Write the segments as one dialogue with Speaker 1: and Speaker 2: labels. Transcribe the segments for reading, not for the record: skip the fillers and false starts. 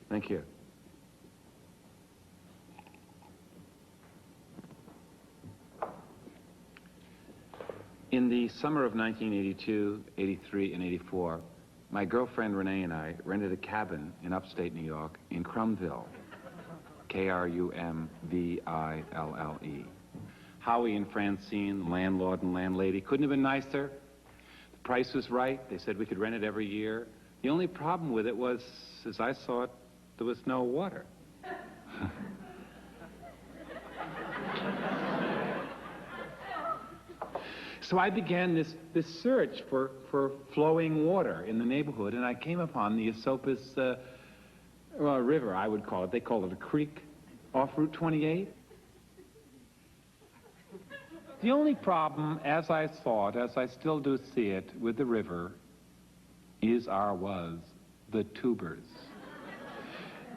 Speaker 1: Thank you. In the summer of 1982, 83, and 84, my girlfriend Renee and I rented a cabin in upstate New York in Crumville. Krumville. Howie and Francine, landlord and landlady, couldn't have been nicer. The price was right. They said we could rent it every year. The only problem with it was, as I saw it, there was no water. So I began this search for flowing water in the neighborhood, and I came upon the Esopus River, I would call it. They call it a creek off Route 28. The only problem, as I saw it, as I still do see it, with the river was the tubers.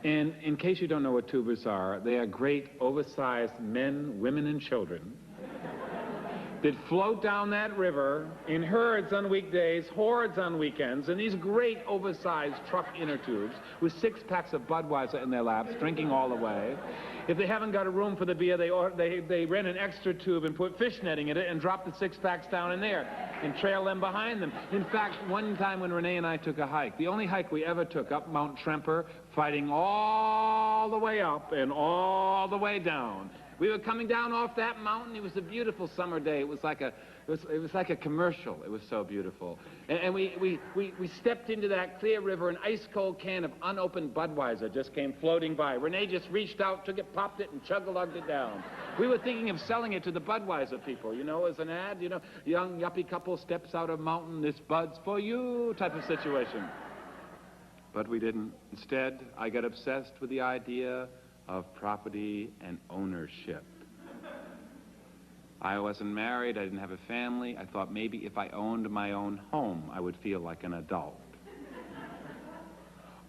Speaker 1: And in case you don't know what tubers are, they are great oversized men, women, and children that float down that river in herds on weekdays, hordes on weekends, in these great oversized truck inner tubes with 6 packs of Budweiser in their laps, drinking all the way. If they haven't got a room for the beer, they rent an extra tube and put fish netting in it and drop the 6 packs down in there and trail them behind them. In fact, one time when Renee and I took a hike, the only hike we ever took up Mount Tremper, fighting all the way up and all the way down. We were coming down off that mountain. It was a beautiful summer day. It was like a commercial. It was so beautiful. And we stepped into that clear river. An ice-cold can of unopened Budweiser just came floating by. Renee just reached out, took it, popped it, and chug-a-lugged it down. We were thinking of selling it to the Budweiser people, you know, as an ad, you know, young yuppie couple steps out of mountain, this Bud's for you type of situation. But we didn't. Instead, I got obsessed with the idea of property and ownership. I wasn't married, I didn't have a family. I thought maybe if I owned my own home, I would feel like an adult.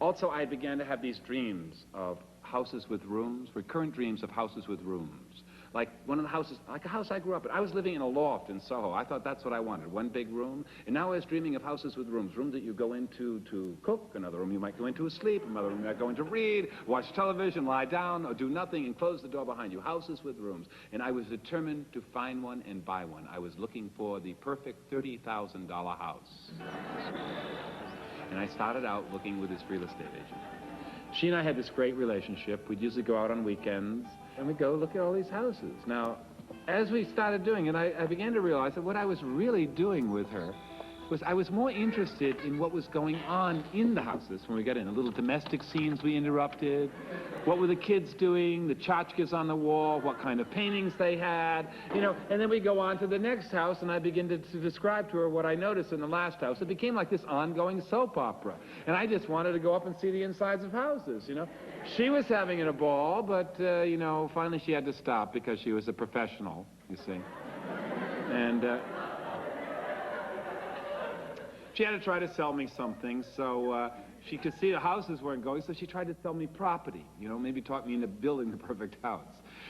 Speaker 1: Also, I began to have these dreams of houses with rooms, recurrent dreams of houses with rooms. Like one of the houses, like a house I grew up in. I was living in a loft in Soho. I thought that's what I wanted, one big room. And now I was dreaming of houses with rooms, rooms that you go into to cook, another room you might go into to sleep, another room you might go in to read, watch television, lie down, or do nothing, and close the door behind you. Houses with rooms. And I was determined to find one and buy one. I was looking for the perfect $30,000 house. And I started out looking with this real estate agent. She and I had this great relationship. We'd usually go out on weekends, and we'd go look at all these houses. Now, as we started doing it, I began to realize that what I was really doing with her was I was more interested in what was going on in the houses when we got in. The little domestic scenes we interrupted, what were the kids doing, the tchotchkes on the wall, what kind of paintings they had, you know, and then we go on to the next house, and I begin to describe to her what I noticed in the last house. It became like this ongoing soap opera, and I just wanted to go up and see the insides of houses, you know. She was having a ball, but, you know, finally she had to stop because she was a professional, you see. And she had to try to sell me something, so she could see the houses weren't going, so she tried to sell me property, you know, maybe talk me into building the perfect house.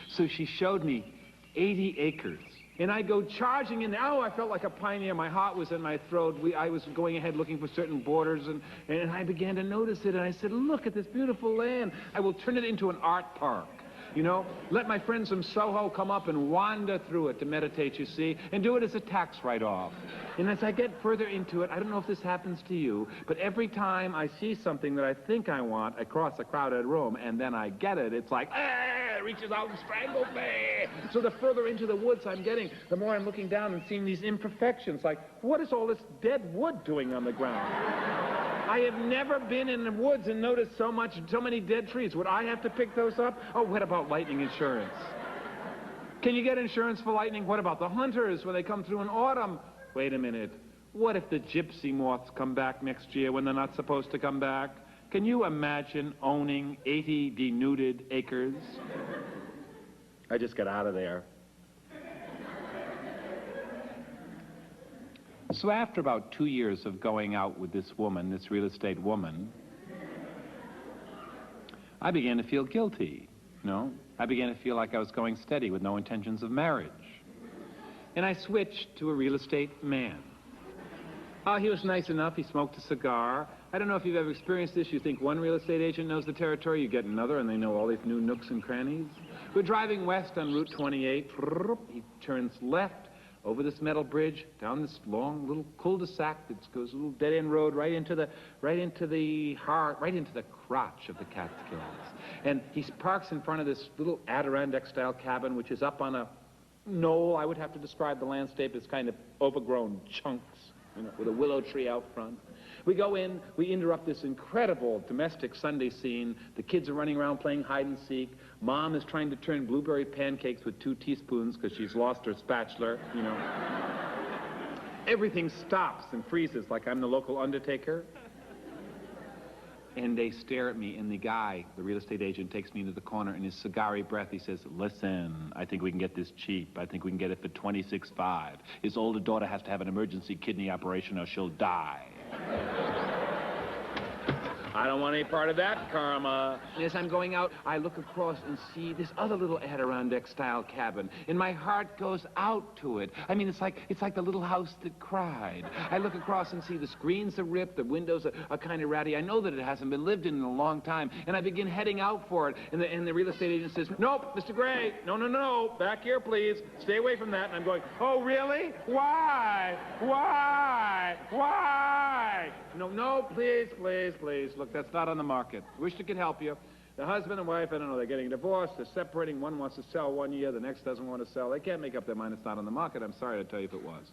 Speaker 1: So she showed me 80 acres. And I go charging in there. Oh, I felt like a pioneer. My heart was in my throat. I was going ahead looking for certain borders, and I began to notice it, and I said, look at this beautiful land. I will turn it into an art park. You know, let my friends from Soho come up and wander through it to meditate, you see, and do it as a tax write-off. And as I get further into it, I don't know if this happens to you, but every time I see something that I think I want, I cross a crowded room, and then I get it, it's like, it reaches out and strangles me. So the further into the woods I'm getting, the more I'm looking down and seeing these imperfections, like, what is all this dead wood doing on the ground? I have never been in the woods and noticed so many dead trees. Would I have to pick those up? Oh, what about lightning insurance? Can you get insurance for lightning? What about the hunters when they come through in autumn? Wait a minute. What if the gypsy moths come back next year when they're not supposed to come back? Can you imagine owning 80 denuded acres? I just got out of there. So after about 2 years of going out with this woman, this real estate woman, I began to feel guilty, you know? I began to feel like I was going steady with no intentions of marriage. And I switched to a real estate man. Oh, he was nice enough. He smoked a cigar. I don't know if you've ever experienced this. You think one real estate agent knows the territory, you get another, and they know all these new nooks and crannies. We're driving west on Route 28. He turns left over this metal bridge, down this long little cul-de-sac that goes a little dead-end road right into the crotch of the Catskills. And he parks in front of this little Adirondack-style cabin, which is up on a knoll. I would have to describe the landscape as kind of overgrown chunks, you know, with a willow tree out front. We go in, we interrupt this incredible domestic Sunday scene. The kids are running around playing hide and seek. Mom is trying to turn blueberry pancakes with 2 teaspoons because she's lost her spatula, you know. Everything stops and freezes like I'm the local undertaker. And they stare at me, and the guy, the real estate agent, takes me into the corner, and his cigar-y breath, he says, listen, I think we can get this cheap. I think we can get it for $26,500. His older daughter has to have an emergency kidney operation or she'll die. I don't want any part of that, karma. And as I'm going out, I look across and see this other little Adirondack-style cabin, and my heart goes out to it. I mean, it's like the little house that cried. I look across and see the screens are ripped, the windows are kind of ratty. I know that it hasn't been lived in a long time, and I begin heading out for it. And the real estate agent says, nope, Mr. Gray, no, back here, please. Stay away from that. And I'm going, oh, really? Why? No, please. Look, that's not on the market. Wish I could help you. The husband and wife, I don't know, they're getting divorced, they're separating. One wants to sell 1 year, the next doesn't want to sell. They can't make up their mind it's not on the market. I'm sorry to tell you if it was.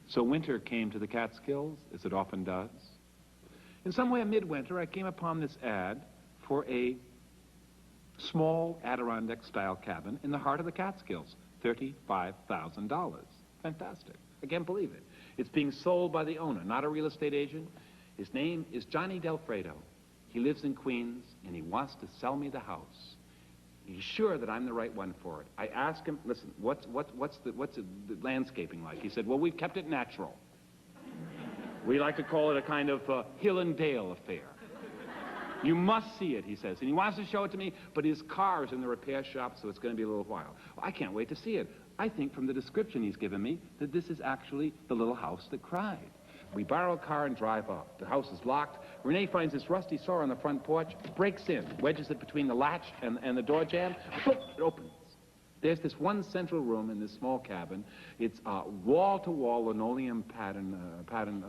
Speaker 1: So winter came to the Catskills, as it often does. And somewhere midwinter, I came upon this ad for a small Adirondack-style cabin in the heart of the Catskills. $35,000. Fantastic. I can't believe it. It's being sold by the owner, not a real estate agent. His name is Johnny Delfredo. He lives in Queens, and he wants to sell me the house. He's sure that I'm the right one for it. I asked him, listen, what's the landscaping like? He said, well, we've kept it natural. We like to call it a kind of hill and dale affair. You must see it, he says. And he wants to show it to me, but his car is in the repair shop, so it's going to be a little while. Well, I can't wait to see it. I think from the description he's given me that this is actually the little house that cried. We borrow a car and drive up. The house is locked. Renee finds this rusty saw on the front porch, breaks in, wedges it between the latch and the door jamb. Boom, it opens. There's this one central room in this small cabin. It's wall-to-wall linoleum pattern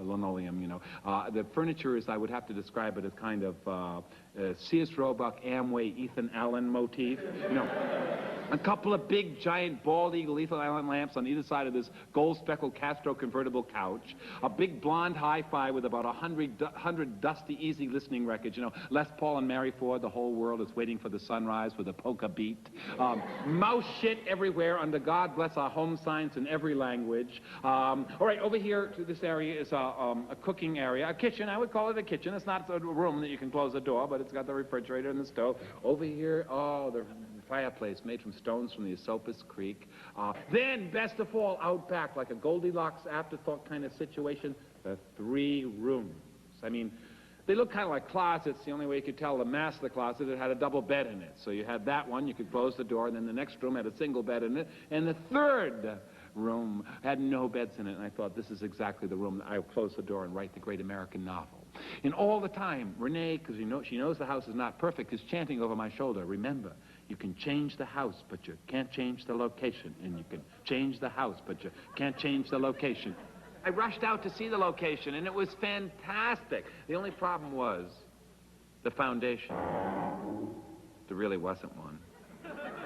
Speaker 1: linoleum, you know. The furniture is, I would have to describe it as kind of Sears Roebuck, Amway, Ethan Allen motif, you know. A couple of big, giant, bald eagle Ethan Allen lamps on either side of this gold-speckled Castro convertible couch. A big blonde hi-fi with about 100 dusty, easy listening records. You know, Les Paul and Mary Ford, The Whole World is Waiting for the Sunrise with a polka beat. Mouse shit everywhere under God Bless Our Home signs in every language. All right, over here to this area is a cooking area. A kitchen, I would call it a kitchen. It's not a room that you can close the door, but it's got the refrigerator and the stove. Over here, oh, the fireplace made from stones from the Esopus Creek. Then, best of all, out back, like a Goldilocks afterthought kind of situation, the 3 rooms. I mean, they look kind of like closets. The only way you could tell the mass of the closet, it had a double bed in it. So you had that one, you could close the door, and then the next room had a single bed in it, and the 3rd room had no beds in it. And I thought, this is exactly the room that I'll close the door and write the great American novel. And all the time, Renee, because she knows the house is not perfect, is chanting over my shoulder, remember, you can change the house, but you can't change the location. And you can change the house, but you can't change the location. I rushed out to see the location, and it was fantastic. The only problem was the foundation. There really wasn't one.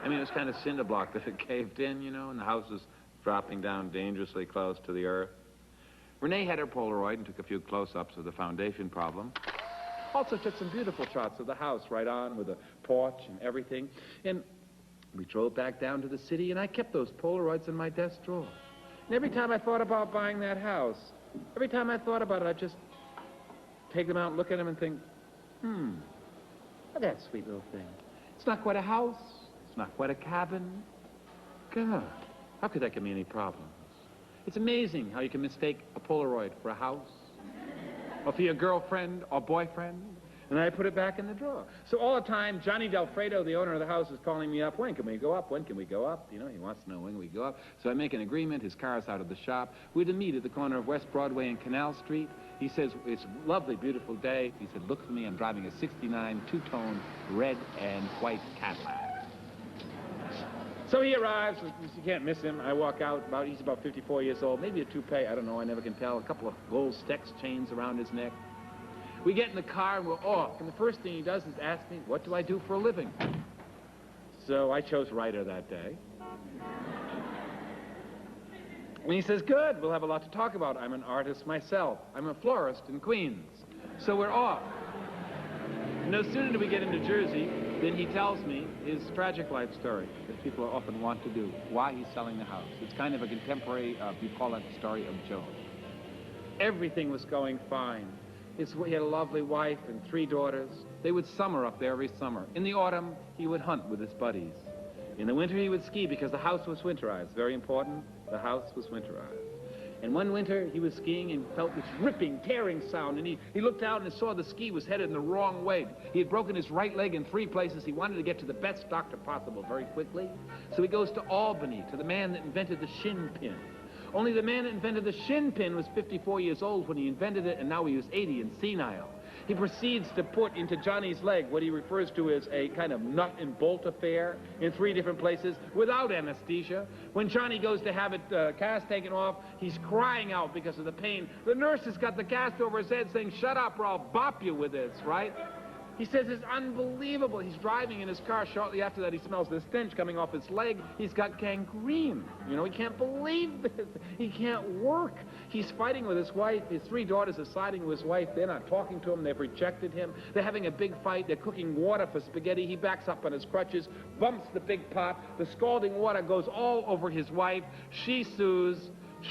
Speaker 1: I mean, it was kind of cinder block that had caved in, you know, and the house was dropping down dangerously close to the earth. Renee had her Polaroid and took a few close-ups of the foundation problem. Also took some beautiful shots of the house right on with a porch and everything. And we drove back down to the city, and I kept those Polaroids in my desk drawer. And every time I thought about buying that house, every time I thought about it, I'd just take them out and look at them and think, look at that sweet little thing. It's not quite a house. It's not quite a cabin. God, how could that give me any problems? It's amazing how you can mistake a Polaroid for a house, or for your girlfriend or boyfriend. And I put it back in the drawer. So all the time, Johnny Delfredo, the owner of the house, is calling me up. When can we go up? When can we go up? You know, he wants to know when can we go up. So I make an agreement. His car's out of the shop. We're to meet at the corner of West Broadway and Canal Street. He says, it's a lovely, beautiful day. He said, look for me. I'm driving a 69 two-tone red and white Cadillac. So he arrives. You can't miss him. I walk out. He's about 54 years old. Maybe a toupee. I don't know. I never can tell. A couple of gold Stex chains around his neck. We get in the car and we're off. And the first thing he does is ask me, what do I do for a living? So I chose writer that day. And he says, good, we'll have a lot to talk about. I'm an artist myself. I'm a florist in Queens. So we're off. No sooner do we get into Jersey than he tells me his tragic life story that people often want to do, why he's selling the house. It's kind of a contemporary, bucolic story of Joe. Everything was going fine. He had a lovely wife and 3 daughters. They would summer up there every summer. In the autumn, he would hunt with his buddies. In the winter, he would ski because the house was winterized. Very important, the house was winterized. And one winter, he was skiing and felt this ripping, tearing sound. And he looked out and saw the ski was headed in the wrong way. He had broken his right leg in 3 places. He wanted to get to the best doctor possible very quickly. So he goes to Albany, to the man that invented the shin pin. Only the man that invented the shin pin was 54 years old when he invented it, and now he was 80 and senile. He proceeds to put into Johnny's leg what he refers to as a kind of nut and bolt affair in 3 different places without anesthesia. When Johnny goes to have it cast taken off, he's crying out because of the pain. The nurse has got the cast over his head saying, shut up or I'll bop you with this, right? He says it's unbelievable. He's driving in his car. Shortly after that, he smells the stench coming off his leg. He's got gangrene. You know, he can't believe this. He can't work. He's fighting with his wife. His 3 daughters are siding with his wife. They're not talking to him. They've rejected him. They're having a big fight. They're cooking water for spaghetti. He backs up on his crutches, bumps the big pot. The scalding water goes all over his wife. She sues.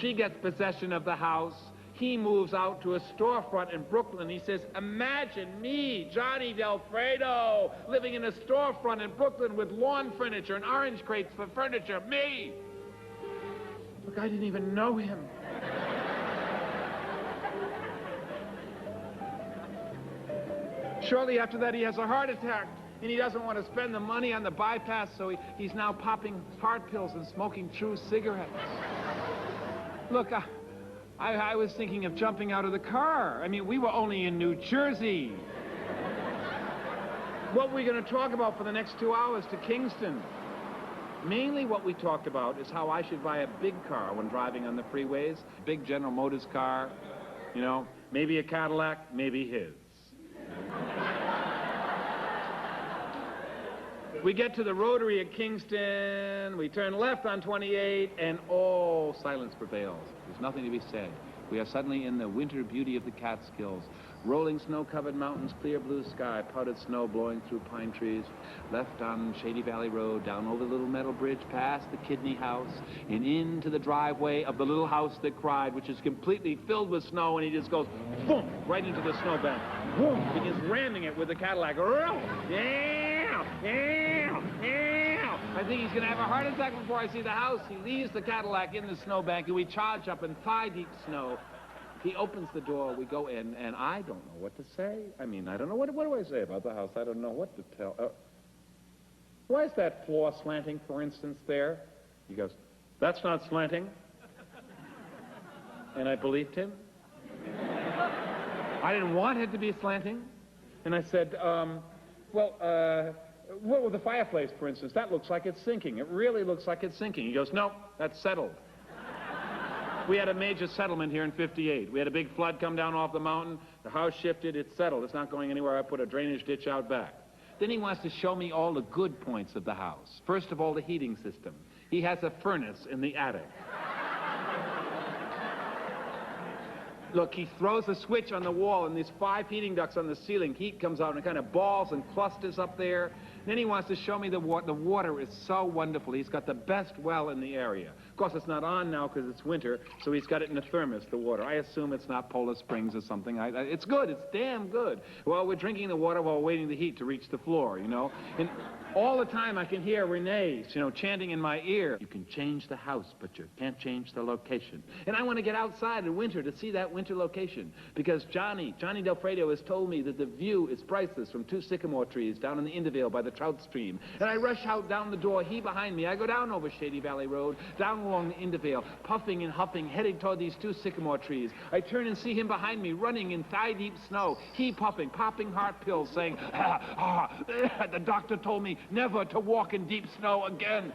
Speaker 1: She gets possession of the house. He moves out to a storefront in Brooklyn. He says, imagine me, Johnny Delfredo, living in a storefront in Brooklyn with lawn furniture and orange crates for furniture. Me! Look, I didn't even know him. Shortly after that, he has a heart attack, and he doesn't want to spend the money on the bypass, so he's now popping heart pills and smoking true cigarettes. Look, I was thinking of jumping out of the car. I mean, we were only in New Jersey. What we're going to talk about for the next 2 hours to Kingston. Mainly what we talked about is how I should buy a big car when driving on the freeways. Big General Motors car, you know, maybe a Cadillac, maybe his. We get to the Rotary at Kingston, we turn left on 28, and oh, silence prevails. There's nothing to be said. We are suddenly in the winter beauty of the Catskills. Rolling snow-covered mountains, clear blue sky, powdered snow blowing through pine trees. Left on Shady Valley Road, down over the little metal bridge, past the Kidney House, and into the driveway of the little house that cried, which is completely filled with snow, and he just goes, boom, right into the snowbank. Boom, begins ramming it with the Cadillac. Yeah, yeah, yeah. I think he's going to have a heart attack before I see the house. He leaves the Cadillac in the snowbank, and we charge up in thigh-deep snow. He opens the door, we go in, and I don't know what to say. I mean, I don't know. What do I say about the house? I don't know what to tell. Why is that floor slanting, for instance, there? He goes, that's not slanting. And I believed him. I didn't want it to be slanting. And I said, what with the fireplace, for instance, that looks like it's sinking. It really looks like it's sinking. He goes, no, that's settled. We had a major settlement here in '58. We had a big flood come down off the mountain. The house shifted. It's settled. It's not going anywhere. I put a drainage ditch out back. Then he wants to show me all the good points of the house. First of all, the heating system. He has a furnace in the attic. Look, he throws a switch on the wall, and these 5 heating ducts on the ceiling. Heat comes out and it kind of balls and clusters up there. Then he wants to show me the water is so wonderful. He's got the best well in the area. Of course, it's not on now because it's winter, so he's got it in a thermos, the water. I assume it's not Polar Springs or something. It's good. It's damn good. Well, we're drinking the water while waiting the heat to reach the floor, you know. And all the time I can hear Renee, you know, chanting in my ear, "You can change the house, but you can't change the location." And I want to get outside in winter to see that winter location, because Johnny Delfredo has told me that the view is priceless from 2 sycamore trees down in the Indievale by the trout stream. And I rush out down the door, he behind me. I go down over Shady Valley Road, down along the Indievale, puffing and huffing, heading toward these 2 sycamore trees. I turn and see him behind me, running in thigh-deep snow. He puffing, popping heart pills, saying, "The doctor told me never to walk in deep snow again."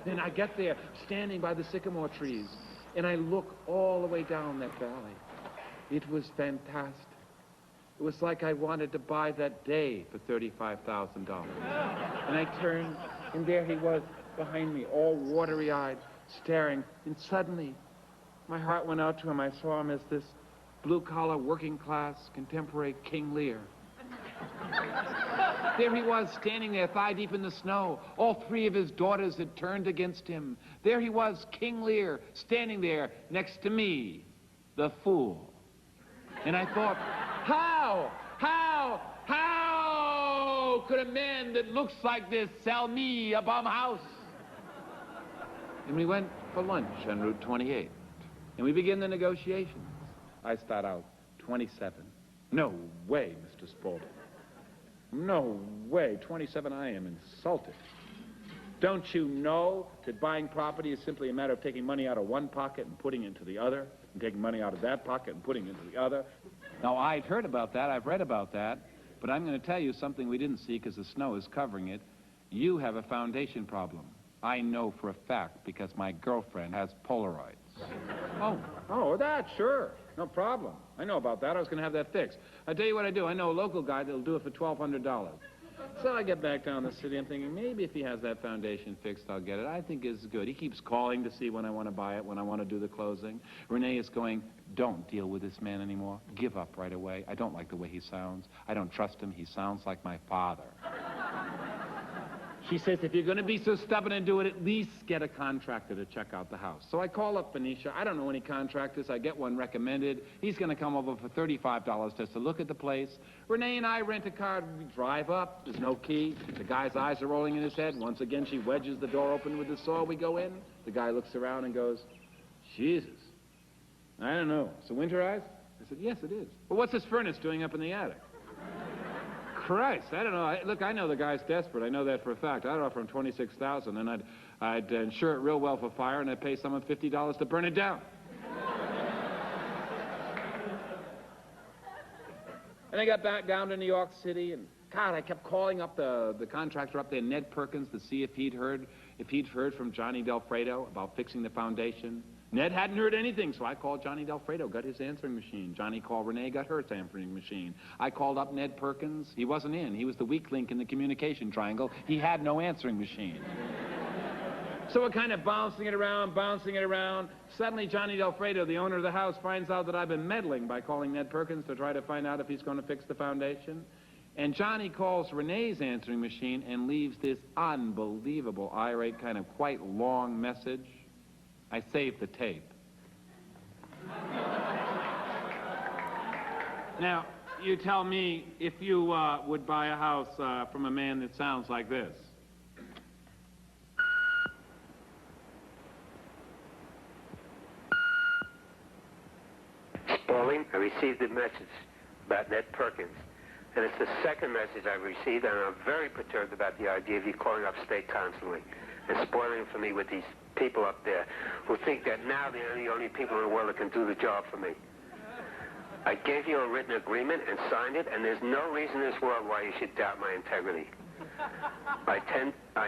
Speaker 1: And I get there, standing by the sycamore trees, and I look all the way down that valley. It was fantastic. It was like I wanted to buy that day for $35,000. And I turned, and there he was behind me, all watery-eyed, staring. And suddenly, my heart went out to him. I saw him as this blue-collar, working-class, contemporary King Lear. There he was, standing there, thigh-deep in the snow. All 3 of his daughters had turned against him. There he was, King Lear, standing there next to me, the fool. And I thought, how could a man that looks like this sell me a bum house? And we went for lunch on Route 28. And we begin the negotiations. I start out 27. No way, Mr. Spaulding. No way. 27, I am insulted. Don't you know that buying property is simply a matter of taking money out of one pocket and putting it into the other, and taking money out of that pocket and putting it into the other? Now, I'd heard about that, I've read about that, but I'm going to tell you something we didn't see because the snow is covering it. You have a foundation problem. I know for a fact because my girlfriend has Polaroids. Oh, that, sure. No problem. I know about that. I was going to have that fixed. I tell you what I do. I know a local guy that'll do it for $1,200. So I get back down the city. I'm thinking, maybe if he has that foundation fixed, I'll get it. I think it's good. He keeps calling to see when I want to buy it, when I want to do the closing. Renee is going, "Don't deal with this man anymore. Give up right away. I don't like the way he sounds. I don't trust him. He sounds like my father." She says, if you're going to be so stubborn and do it, at least get a contractor to check out the house. So I call up Benicia. I don't know any contractors. I get one recommended. He's going to come over for $35 just to look at the place. Renee and I rent a car. We drive up. There's no key. The guy's eyes are rolling in his head. Once again, she wedges the door open with the saw. We go in. The guy looks around and goes, "Jesus, I don't know. It's winterized?" I said, "Yes, it is." "Well, what's this furnace doing up in the attic?" Christ, I don't know. Look, I know the guy's desperate. I know that for a fact. I'd offer him $26,000, and I'd insure it real well for fire, and I'd pay someone $50 to burn it down. And I got back down to New York City, and God, I kept calling up the contractor up there, Ned Perkins, to see if he'd heard from Johnny Delfredo about fixing the foundation. Ned hadn't heard anything, so I called Johnny Delfredo, got his answering machine. Johnny called Renee, got her answering machine. I called up Ned Perkins. He wasn't in. He was the weak link in the communication triangle. He had no answering machine. So we're kind of bouncing it around. Suddenly, Johnny Delfredo, the owner of the house, finds out that I've been meddling by calling Ned Perkins to try to find out if he's going to fix the foundation. And Johnny calls Renee's answering machine and leaves this unbelievable, irate, kind of quite long message. I saved the tape. Now, you tell me if you would buy a house from a man that sounds like this.
Speaker 2: Spaulding, I received a message about Ned Perkins. And it's the second message I've received, and I'm very perturbed about the idea of you calling up state constantly and spoiling it for me with these people up there who think that now they're the only people in the world that can do the job for me. I gave you a written agreement and signed it, and there's no reason in this world why you should doubt my integrity. I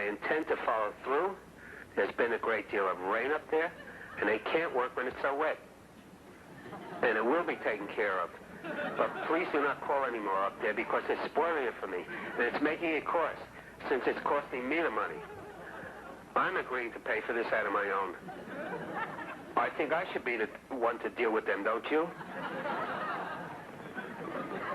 Speaker 2: intend to follow through. There's been a great deal of rain up there, and they can't work when it's so wet. And it will be taken care of. But please do not call anymore up there because they're spoiling it for me. And it's making it cost, since it's costing me the money. I'm agreeing to pay for this out of my own. I think I should be the one to deal with them, don't you?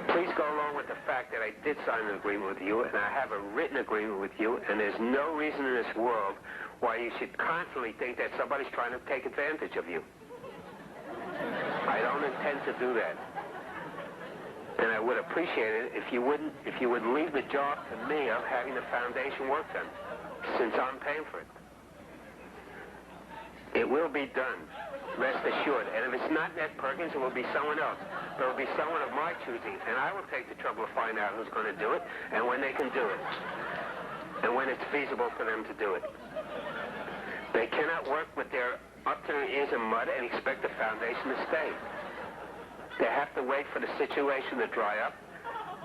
Speaker 2: Please go along with the fact that I did sign an agreement with you, and I have a written agreement with you, and there's no reason in this world why you should constantly think that somebody's trying to take advantage of you. I don't intend to do that. And I would appreciate it if you would leave the job to me of having the foundation work done, since I'm paying for it. It will be done, rest assured. And if it's not Ned Perkins, it will be someone else. But it will be someone of my choosing, and I will take the trouble to find out who's going to do it and when they can do it, and when it's feasible for them to do it. They cannot work with their up to their ears in mud and expect the foundation to stay. They have to wait for the situation to dry up,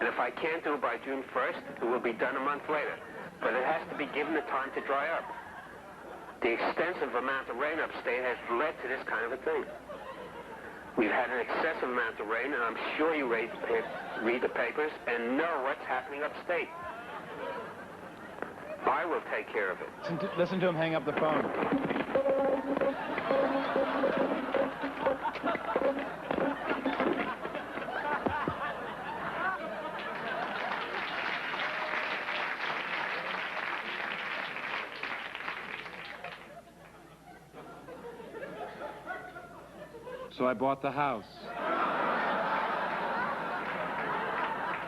Speaker 2: and if I can't do it by June 1st, it will be done a month later. But it has to be given the time to dry up. The extensive amount of rain upstate has led to this kind of a thing. We've had an excessive amount of rain, and I'm sure you read the papers and know what's happening upstate. I will take care of it.
Speaker 1: Listen to him hang up the phone. So I bought the house.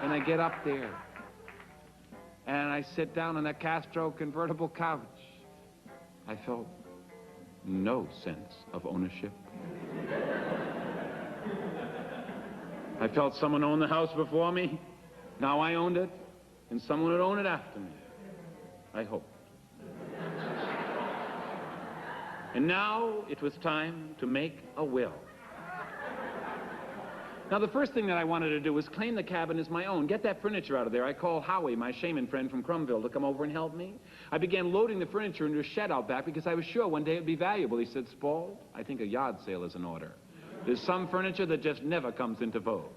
Speaker 1: And I get up there. And I sit down on that Castro convertible couch. I felt no sense of ownership. I felt someone owned the house before me. Now I owned it. And someone would own it after me. I hoped. And now it was time to make a will. Now, the first thing that I wanted to do was claim the cabin as my own, get that furniture out of there. I called Howie, my shaman friend from Crumville, to come over and help me. I began loading the furniture into a shed out back because I was sure one day it would be valuable. He said, Spald, I think a yard sale is in order. There's some furniture that just never comes into vogue.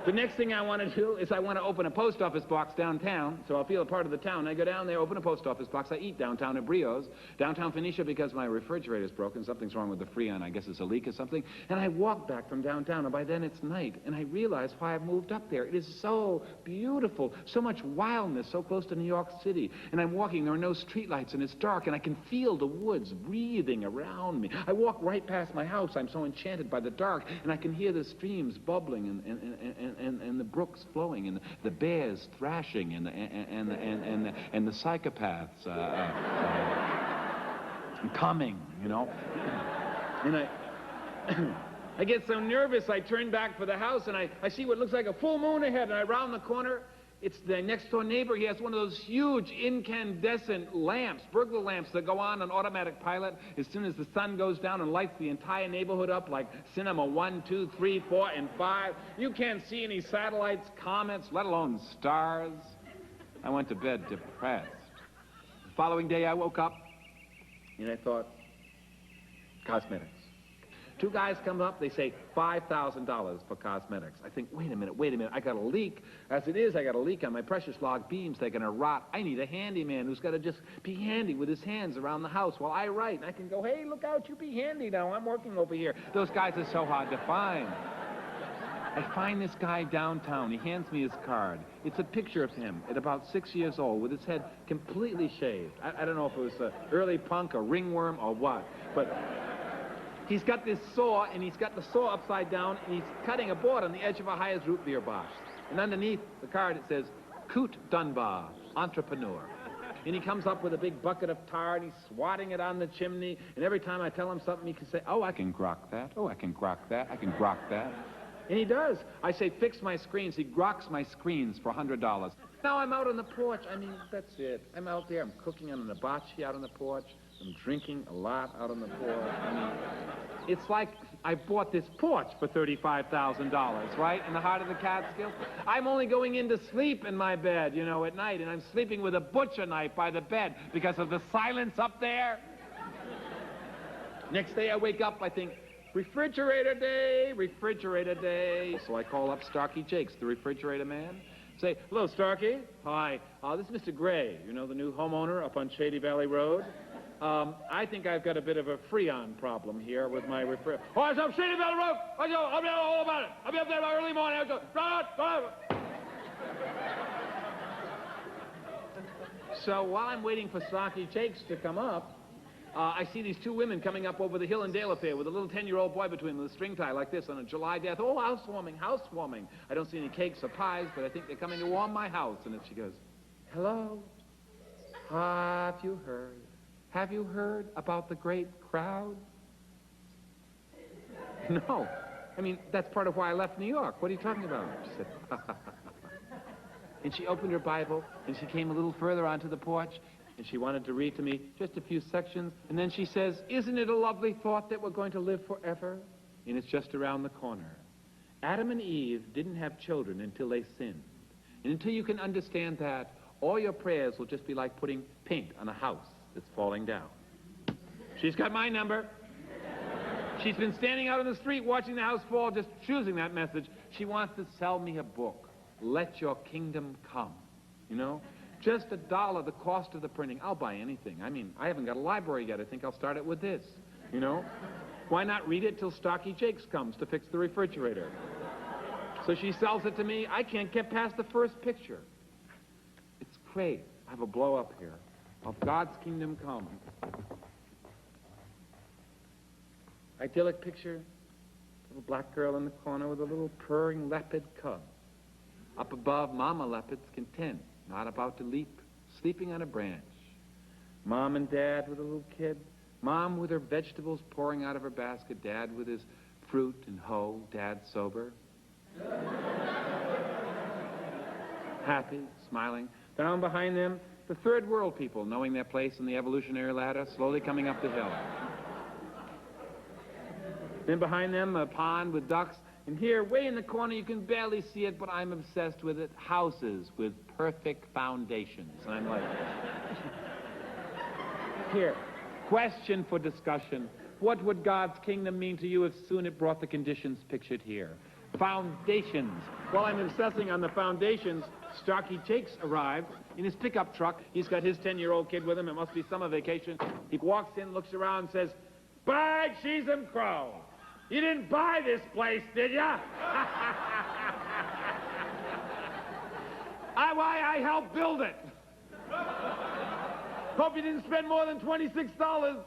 Speaker 1: The next thing I want to do is I want to open a post office box downtown, so I'll feel a part of the town. I go down there, open a post office box. I eat downtown at Brio's, downtown Phoenicia, because my refrigerator's broken. Something's wrong with the Freon. I guess it's a leak or something. And I walk back from downtown, and by then it's night. And I realize why I've moved up there. It is so beautiful, so much wildness, so close to New York City. And I'm walking, there are no streetlights, and it's dark, and I can feel the woods breathing around me. I walk right past my house. I'm so enchanted by the dark, and I can hear the streams bubbling and the brooks flowing, and the bears thrashing, and the psychopaths coming, you know. And I get so nervous, I turn back for the house, and I see what looks like a full moon ahead, and I round the corner. It's the next-door neighbor. He has one of those huge incandescent lamps, burglar lamps that go on automatic pilot as soon as the sun goes down and lights the entire neighborhood up like Cinema 1, 2, 3, 4, and 5. You can't see any satellites, comets, let alone stars. I went to bed depressed. The following day I woke up and I thought, cosmetics. Two guys come up, they say $5,000 for cosmetics. I think, wait a minute, I got a leak. As it is, I got a leak on my precious log beams. They're gonna rot. I need a handyman who's gotta just be handy with his hands around the house while I write. And I can go, hey, look out, you be handy now. I'm working over here. Those guys are so hard to find. I find this guy downtown. He hands me his card. It's a picture of him at about 6 years old with his head completely shaved. I don't know if it was early punk or ringworm or what, but he's got this saw, and he's got the saw upside down, and he's cutting a board on the edge of a Hires root beer box. And underneath the card it says, Coot Dunbar, entrepreneur. And he comes up with a big bucket of tar, and he's swatting it on the chimney, and every time I tell him something, he can say, oh, I can grok that, oh, I can grok that, I can grok that. And he does. I say, fix my screens. He groks my screens for $100. Now I'm out on the porch. I mean, that's it. I'm out there. I'm cooking on an hibachi out on the porch. I'm drinking a lot out on the porch. I mean, it's like I bought this porch for $35,000, right, in the heart of the Catskills. I'm only going in to sleep in my bed, you know, at night, and I'm sleeping with a butcher knife by the bed because of the silence up there. Next day I wake up, I think, refrigerator day, refrigerator day. So I call up Starkey Jakes, the refrigerator man. Say, hello, Starkey. Hi. This is Mr. Gray, you know, the new homeowner up on Shady Valley Road. I think I've got a bit of a Freon problem here with my refrigerator. Oh, it's up Shady Valley Road. I'll be all about it. I'll be up there by early morning. I'll go. So while I'm waiting for Starkey Jakes to come up, I see these two women coming up over the hill in Dale Affair with a little 10-year-old boy between them with a string tie like this on a July day. Oh, housewarming, housewarming. I don't see any cakes or pies, but I think they're coming to warm my house. And then she goes, hello, have you heard about the great crowd? No. I mean, that's part of why I left New York. What are you talking about? She said, and she opened her Bible, and she came a little further onto the porch, and she wanted to read to me just a few sections, and then she says, isn't it a lovely thought that we're going to live forever? And it's just around the corner. Adam and Eve didn't have children until they sinned. And until you can understand that, all your prayers will just be like putting paint on a house that's falling down. She's got my number. She's been standing out on the street watching the house fall, just choosing that message. She wants to sell me a book. Let your kingdom come. You know? Just $1, the cost of the printing. I'll buy anything. I mean, I haven't got a library yet. I think I'll start it with this. You know? Why not read it till Starkey Jakes comes to fix the refrigerator? So she sells it to me. I can't get past the first picture. It's great. I have a blow-up here of God's kingdom come. Idyllic picture. Little black girl in the corner with a little purring leopard cub. Up above, Mama Leopard's content, not about to leap, sleeping on a branch. Mom and Dad with a little kid. Mom with her vegetables pouring out of her basket. Dad with his fruit and hoe. Dad sober. Happy, smiling. Down behind them, the third world people, knowing their place in the evolutionary ladder, slowly coming up the hill. Then behind them, a pond with ducks. And here, way in the corner, you can barely see it, but I'm obsessed with it. Houses with perfect foundations. And I'm like, here, question for discussion. What would God's kingdom mean to you if soon it brought the conditions pictured here? Foundations. While I'm obsessing on the foundations, Starkey Jakes arrived in his pickup truck. He's got his 10-year-old kid with him. It must be summer vacation. He walks in, looks around, and says, "By cheese and crow. You didn't buy this place, did ya?" I helped build it. Hope you didn't spend more than $26.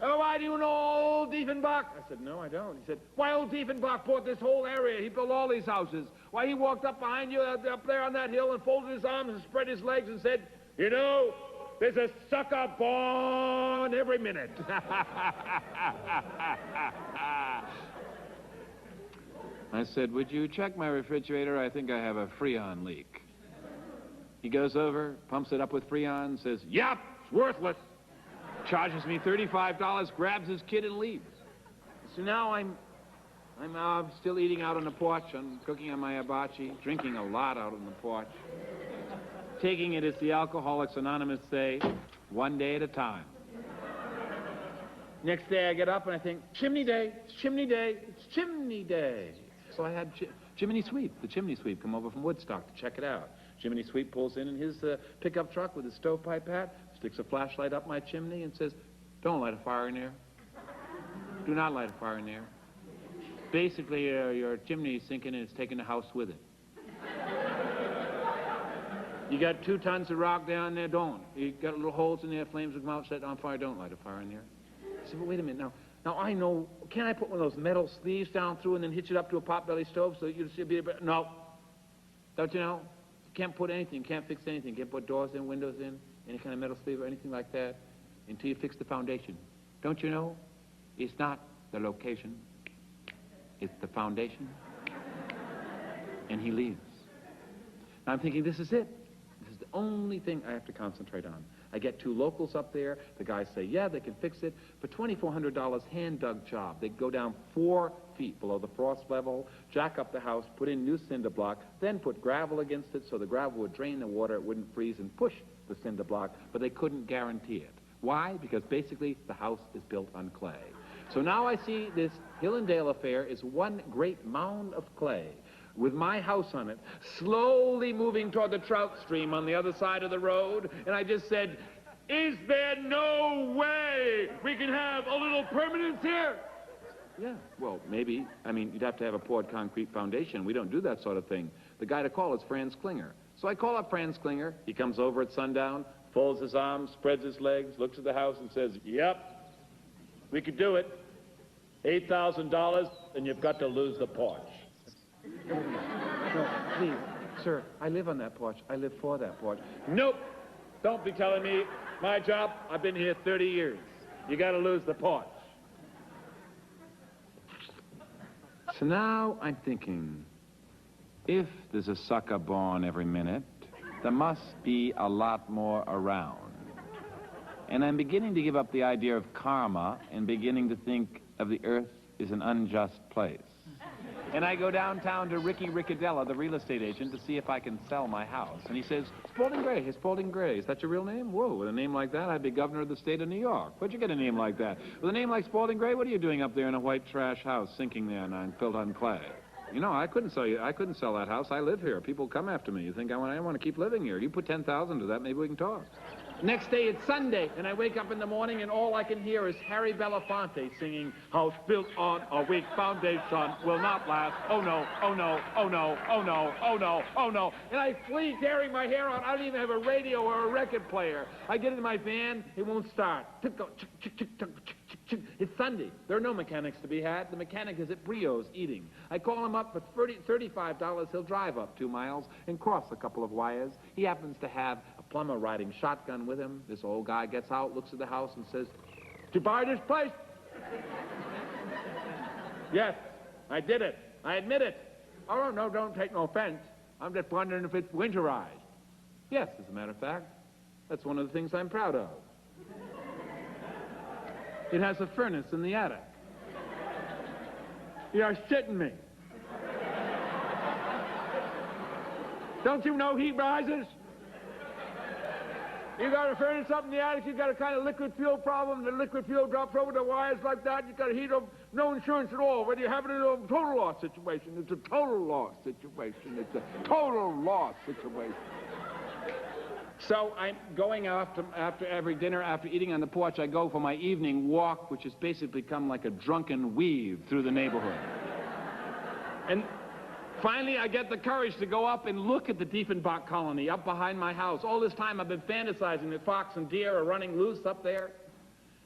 Speaker 1: Oh, why do you know old Diefenbach? I said, no, I don't. He said, why, old Diefenbach bought this whole area. He built all these houses. Why, he walked up behind you up there on that hill and folded his arms and spread his legs and said, you know, there's a sucker born every minute. I said, would you check my refrigerator? I think I have a Freon leak. He goes over, pumps it up with Freon, says, yep, it's worthless. Charges me $35, grabs his kid and leaves. So now I'm still eating out on the porch. I'm cooking on my hibachi, drinking a lot out on the porch. Taking it, as the Alcoholics Anonymous say, one day at a time. Next day I get up and I think, chimney day, it's chimney day, it's chimney day. So I had Jiminy Sweep, the chimney sweep, come over from Woodstock to check it out. Jiminy Sweep pulls in his pickup truck with his stovepipe hat, sticks a flashlight up my chimney and says, don't light a fire in there. Do not light a fire in there. Basically, your chimney is sinking and it's taking the house with it. You got 2 tons of rock down there, don't. You got little holes in there, flames will come out, set it on fire, don't light a fire in there. I said, but wait a minute, now I know, can I put one of those metal sleeves down through and then hitch it up to a potbelly stove so you'll see a bit? No. Don't you know? You can't put anything, can't fix anything. Can't put doors in, windows in, any kind of metal sleeve or anything like that until you fix the foundation. Don't you know? It's not the location. It's the foundation. And he leaves. Now I'm thinking, this is it. This is the only thing I have to concentrate on. I get 2 locals up there. The guys say, yeah, they can fix it. For $2,400 hand-dug job. They go down 4 feet below the frost level, jack up the house, put in new cinder block, then put gravel against it so the gravel would drain the water, it wouldn't freeze and push the cinder block, but they couldn't guarantee it. Why? Because basically the house is built on clay. So now I see this Hill and Dale affair is one great mound of clay with my house on it, slowly moving toward the trout stream on the other side of the road, and I just said, is there no way we can have a little permanence here? Yeah, well, maybe. I mean, you'd have to have a poured concrete foundation. We don't do that sort of thing. The guy to call is Franz Klinger. So I call up Franz Klinger. He comes over at sundown, folds his arms, spreads his legs, looks at the house and says, yep, we could do it. $8,000, and you've got to lose the porch. No, please, sir, I live on that porch. I live for that porch. Nope, don't be telling me my job. I've been here 30 years. You got to lose the porch. So now I'm thinking, if there's a sucker born every minute, there must be a lot more around. And I'm beginning to give up the idea of karma and beginning to think of the earth as an unjust place. And I go downtown to Ricky Riccadella, the real estate agent, to see if I can sell my house. And he says, Spalding Gray, hey, Spalding Gray, is that your real name? Whoa, with a name like that, I'd be governor of the state of New York. Where'd you get a name like that? With a name like Spalding Gray, what are you doing up there in a white trash house, sinking there and built on clay? You know, I couldn't sell that house. I live here. People come after me. You think I want to keep living here. You put 10,000 to that, maybe we can talk. Next day, it's Sunday, and I wake up in the morning, and all I can hear is Harry Belafonte singing, house built on a weak foundation will not last. Oh, no, oh, no, oh, no, oh, no, oh, no, oh, no. And I flee tearing my hair out. I don't even have a radio or a record player. I get in my van. It won't start. It's Sunday. There are no mechanics to be had. The mechanic is at Brio's eating. I call him up for $35. He'll drive up 2 miles and cross a couple of wires. He happens to have a plumber riding shotgun with him. This old guy gets out, looks at the house, and says, did you buy this place? Yes, I did it. I admit it. Oh, no, don't take no offense. I'm just wondering if it's winterized. Yes, as a matter of fact, that's one of the things I'm proud of. It has a furnace in the attic. You're shitting me. Don't you know heat rises? You got a furnace up in the attic, you got a kind of liquid fuel problem, the liquid fuel drops over the wires like that, you got a heat of no insurance at all, whether you have it in a total loss situation. It's a total loss situation. It's a total loss situation. So I'm going after every dinner, after eating on the porch, I go for my evening walk, which has basically become like a drunken weave through the neighborhood. And finally, I get the courage to go up and look at the Diefenbach colony up behind my house. All this time, I've been fantasizing that fox and deer are running loose up there.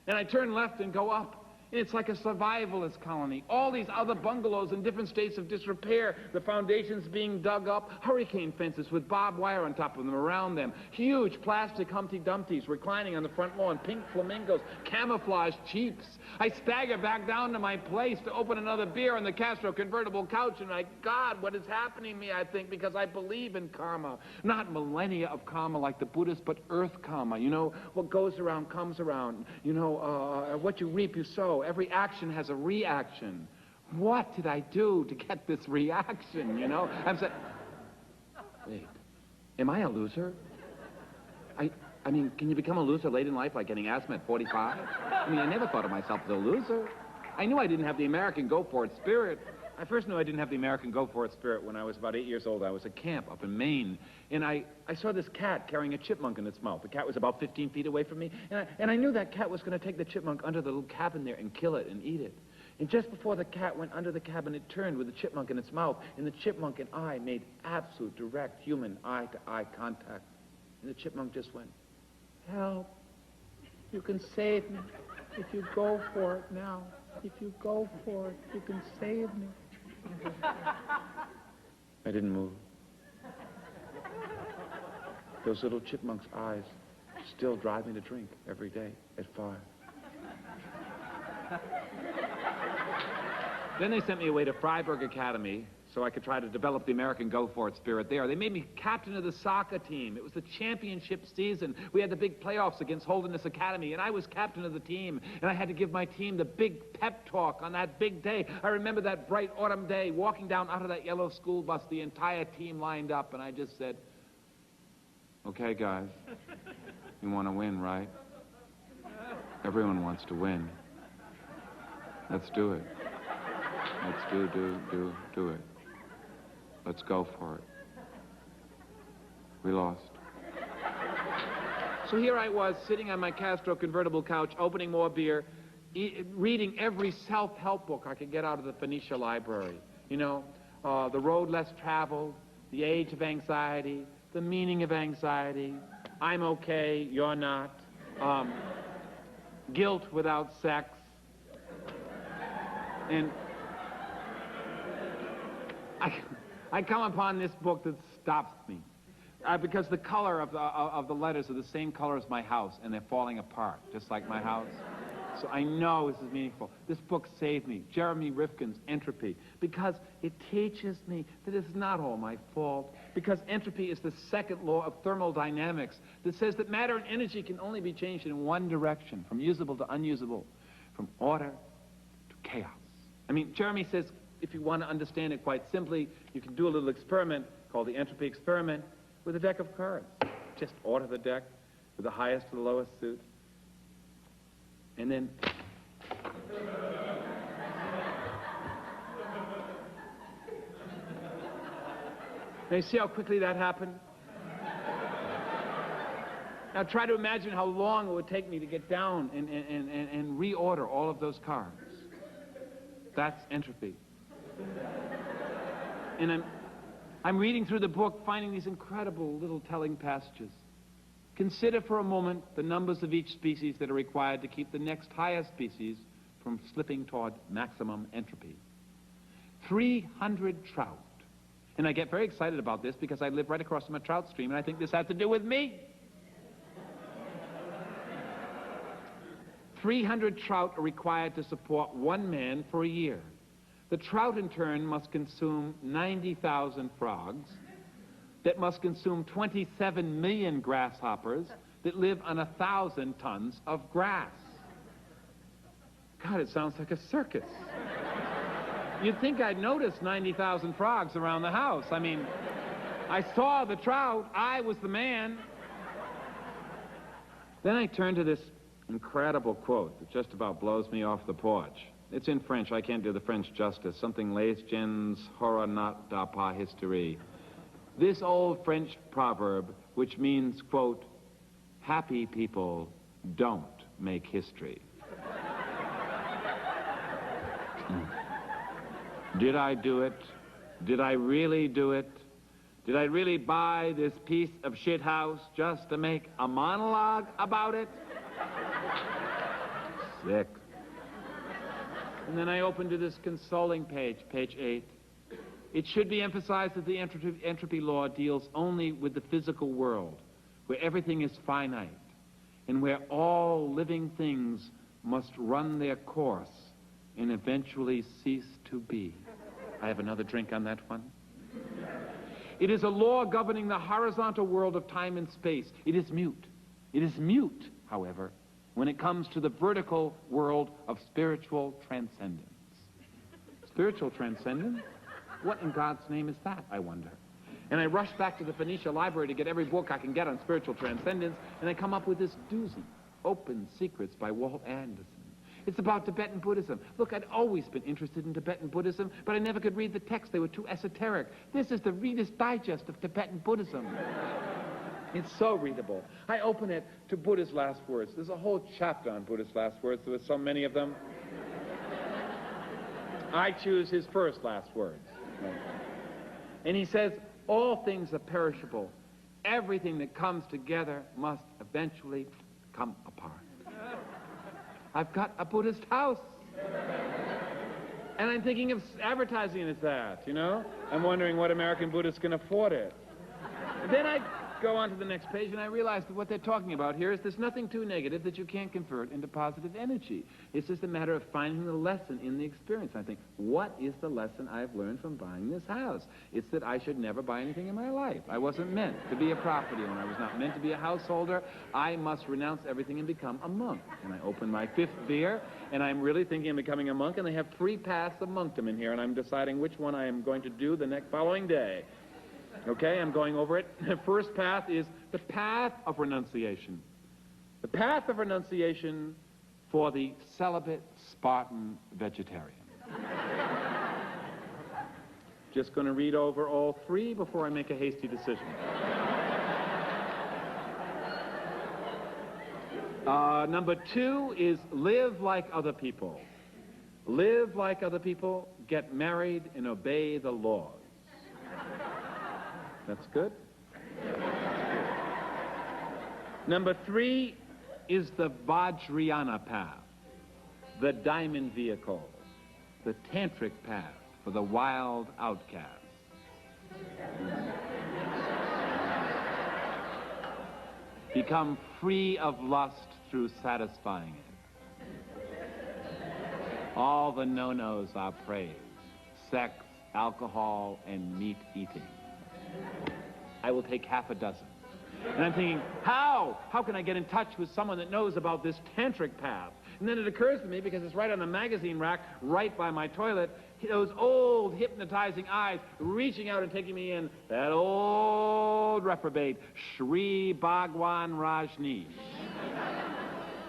Speaker 1: And I turn left and go up. And it's like a survivalist colony. All these other bungalows in different states of disrepair. The foundations being dug up. Hurricane fences with barbed wire on top of them, around them. Huge plastic Humpty Dumptys reclining on the front lawn. Pink flamingos. Camouflaged Jeeps. I stagger back down to my place to open another beer on the Castro convertible couch. And God, what is happening to me, I think, because I believe in karma. Not millennia of karma like the Buddhists, but earth karma. You know, what goes around comes around. You know, what you reap, you sow. Every action has a reaction. What did I do to get this reaction, you know? I'm saying, wait, am I a loser? I mean, can you become a loser late in life like getting asthma at 45? I mean, I never thought of myself as a loser. I knew I didn't have the American go-for-it spirit. I first knew I didn't have the American go-for-it spirit when I was about 8 years old. I was at camp up in Maine, and I saw this cat carrying a chipmunk in its mouth. The cat was about 15 feet away from me, and I knew that cat was going to take the chipmunk under the little cabin there and kill it and eat it. And just before the cat went under the cabin, it turned with the chipmunk in its mouth, and the chipmunk and I made absolute direct human eye-to-eye contact. And the chipmunk just went, help, you can save me if you go for it now. If you go for it, you can save me. I didn't move. Those little chipmunk's eyes still drive me to drink every day at 5. Then they sent me away to Freiburg Academy so I could try to develop the American go-for-it spirit there. They made me captain of the soccer team. It was the championship season. We had the big playoffs against Holderness Academy, and I was captain of the team, and I had to give my team the big pep talk on that big day. I remember that bright autumn day, walking down out of that yellow school bus, the entire team lined up, and I just said, okay, guys, you want to win, right? Everyone wants to win. Let's do it. Let's do it. Let's go for it. We lost. So here I was, sitting on my Castro convertible couch, opening more beer, reading every self-help book I could get out of the Phoenicia library. You know, The Road Less Traveled, The Age of Anxiety, The Meaning of Anxiety, I'm Okay, You're Not, Guilt Without Sex, and I come upon this book that stops me. Because the color of the letters are the same color as my house, and they're falling apart, just like my house. So I know this is meaningful. This book saved me, Jeremy Rifkin's Entropy, because it teaches me that it's not all my fault, because entropy is the second law of thermodynamics that says that matter and energy can only be changed in one direction, from usable to unusable, from order to chaos. I mean, Jeremy says, if you want to understand it quite simply, you can do a little experiment called the entropy experiment with a deck of cards. Just order the deck with the highest to the lowest suit. And then now you see how quickly that happened? Now try to imagine how long it would take me to get down and reorder all of those cards. That's entropy. And I'm reading through the book, finding these incredible little telling passages. Consider for a moment the numbers of each species that are required to keep the next highest species from slipping toward maximum entropy. 300 trout. And I get very excited about this because I live right across from a trout stream, and I think this has to do with me. 300 trout are required to support one man for a year. The trout, in turn, must consume 90,000 frogs, that must consume 27 million grasshoppers that live on 1,000 tons of grass. God, it sounds like a circus. You'd think I'd notice 90,000 frogs around the house. I mean, I saw the trout. I was the man. Then I turned to this incredible quote that just about blows me off the porch. It's in French. I can't do the French justice. Something les gens hora not da pas history. This old French proverb, which means, quote, happy people don't make history. Did I do it? Did I really do it? Did I really buy this piece of shit house just to make a monologue about it? Sick. And then I opened to this consoling page, page 8. It should be emphasized that the entropy law deals only with the physical world, where everything is finite, and where all living things must run their course and eventually cease to be. I have another drink on that one. It is a law governing the horizontal world of time and space. It is mute. It is mute, however, when it comes to the vertical world of spiritual transcendence. Spiritual transcendence? What in God's name is that, I wonder? And I rush back to the Phoenicia library to get every book I can get on spiritual transcendence, and I come up with this doozy, Open Secrets by Walt Anderson. It's about Tibetan Buddhism. Look, I'd always been interested in Tibetan Buddhism, but I never could read the text. They were too esoteric. This is the Reader's Digest of Tibetan Buddhism. It's so readable. I open it to Buddha's last words. There's a whole chapter on Buddha's last words. There were so many of them. I choose his first last words. And he says, all things are perishable. Everything that comes together must eventually come apart. I've got a Buddhist house. And I'm thinking of advertising it as that, you know? I'm wondering what American Buddhists can afford it. Then I go on to the next page, and I realize that what they're talking about here is there's nothing too negative that you can't convert into positive energy. It's just a matter of finding the lesson in the experience. I think, what is the lesson I've learned from buying this house? It's that I should never buy anything in my life. I wasn't meant to be a property owner. I was not meant to be a householder. I must renounce everything and become a monk. And I open my 5th beer, and I'm really thinking of becoming a monk, and they have 3 paths of monkdom in here, and I'm deciding which one I am going to do the following day. Okay, I'm going over it. The first path is the path of renunciation. The path of renunciation for the celibate Spartan vegetarian. Just going to read over all three before I make a hasty decision. Number 2 is live like other people. Live like other people, get married, and obey the laws. That's good. Number 3 is the Vajrayana path, the diamond vehicle, the tantric path for the wild outcast. Become free of lust through satisfying it. All the no-nos are praised: sex, alcohol, and meat eating. I will take half a dozen. And I'm thinking, how? How can I get in touch with someone that knows about this tantric path? And then it occurs to me, because it's right on the magazine rack, right by my toilet, those old hypnotizing eyes reaching out and taking me in, that old reprobate, Sri Bhagwan Rajneesh.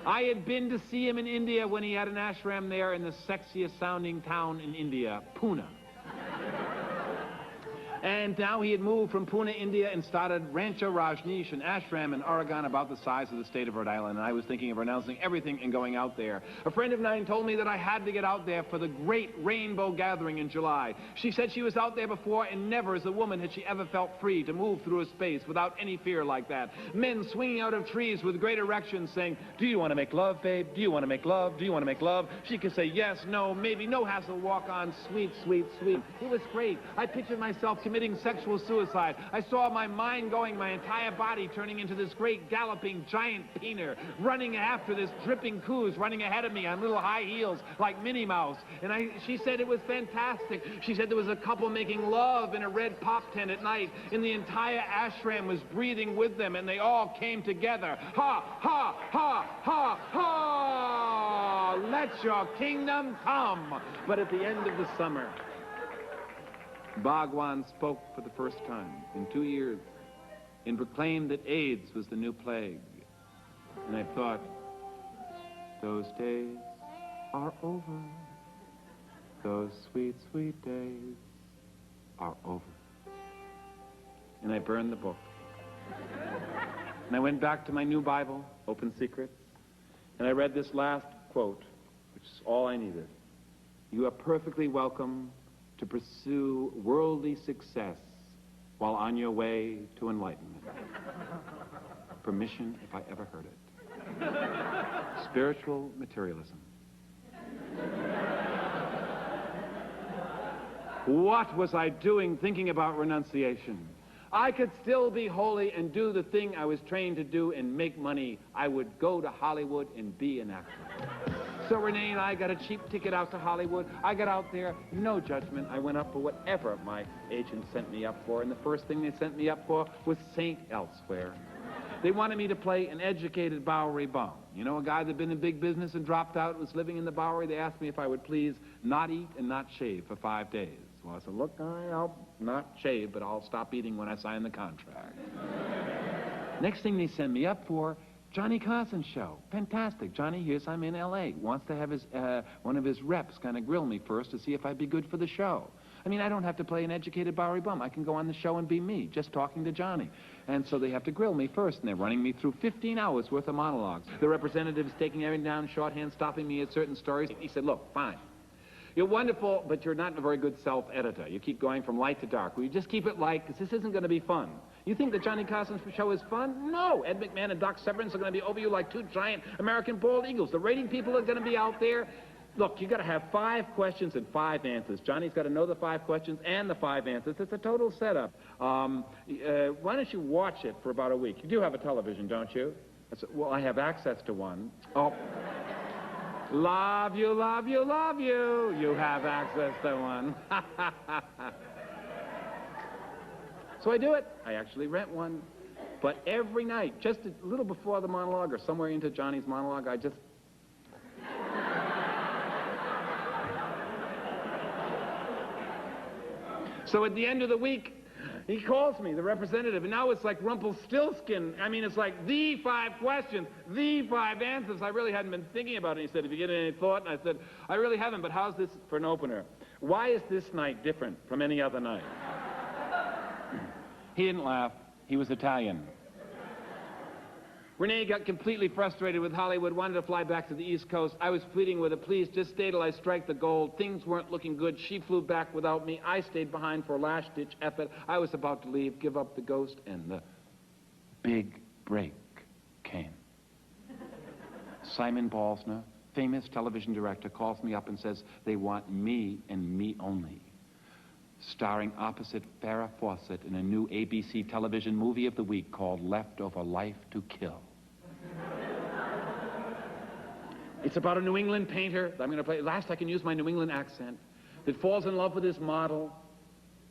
Speaker 1: I had been to see him in India when he had an ashram there in the sexiest sounding town in India, Pune. And now he had moved from Pune, India, and started Rancho Rajneesh, an ashram in Oregon about the size of the state of Rhode Island. And I was thinking of renouncing everything and going out there. A friend of mine told me that I had to get out there for the great rainbow gathering in July. She said she was out there before, and never as a woman had she ever felt free to move through a space without any fear like that. Men swinging out of trees with great erections saying, "Do you want to make love, babe? Do you want to make love? Do you want to make love?" She could say yes, no, maybe, no hassle, walk on, sweet, sweet, sweet. It was great. I pictured myself committing sexual suicide. I saw my mind going, my entire body turning into this great galloping giant Pinna, running after this dripping Cooze, running ahead of me on little high heels like Minnie Mouse. And she said it was fantastic. She said there was a couple making love in a red pop tent at night, and the entire ashram was breathing with them, and they all came together. Ha, ha, ha, ha, ha! Let your kingdom come. But at the end of the summer, Bhagwan spoke for the first time in 2 years and proclaimed that AIDS was the new plague. And I thought, those days are over. Those sweet, sweet days are over. And I burned the book. And I went back to my new Bible, Open Secrets, and I read this last quote, which is all I needed. You are perfectly welcome to pursue worldly success while on your way to enlightenment. Permission, if I ever heard it. Spiritual materialism. What was I doing thinking about renunciation? I could still be holy and do the thing I was trained to do and make money. I would go to Hollywood and be an actor. So Renee and I got a cheap ticket out to Hollywood. I got out there, no judgment. I went up for whatever my agent sent me up for, and the first thing they sent me up for was St. Elsewhere. They wanted me to play an educated Bowery bum. You know, a guy that'd been in big business and dropped out and was living in the Bowery. They asked me if I would please not eat and not shave for 5 days. Well, I said, look, I'll not shave, but I'll stop eating when I sign the contract. Next thing they send me up for, Johnny Carson's show. Fantastic. Johnny hears I'm in L.A. Wants to have his one of his reps kind of grill me first to see if I'd be good for the show. I mean, I don't have to play an educated Bowery bum. I can go on the show and be me, just talking to Johnny. And so they have to grill me first, and they're running me through 15 hours worth of monologues. The representative's taking everything down shorthand, stopping me at certain stories. He said, look, fine. You're wonderful, but you're not a very good self-editor. You keep going from light to dark. Will you just keep it light, because this isn't going to be fun. You think the Johnny Carson show is fun? No. Ed McMahon and Doc Severance are going to be over you like 2 giant American bald eagles. The rating people are going to be out there. Look, you got to have 5 questions and 5 answers. Johnny's got to know the 5 questions and the 5 answers. It's a total setup. Why don't you watch it for about a week? You do have a television, don't you? I said, well, I have access to one. Oh. Love you, love you, love you. You have access to one. So I do it. I actually rent one. But every night, just a little before the monologue or somewhere into Johnny's monologue, I just... So at the end of the week, He calls me, the representative, and now it's like Rumpelstiltskin. I mean, it's like the 5 questions, the 5 answers. I really hadn't been thinking about it. He said, have you given any thought? And I said, I really haven't, but how's this for an opener? Why is this night different from any other night? He didn't laugh. He was Italian. Renee got completely frustrated with Hollywood, wanted to fly back to the East Coast. I was pleading with her, please, just stay till I strike the gold. Things weren't looking good. She flew back without me. I stayed behind for a last-ditch effort. I was about to leave, give up the ghost, and the big break came. Simon Balsner, famous television director, calls me up and says they want me and me only, starring opposite Farah Fawcett in a new ABC television movie of the week called Leftover Life to Kill. It's about a New England painter that I'm going to play. Last I can use my New England accent. That falls in love with his model.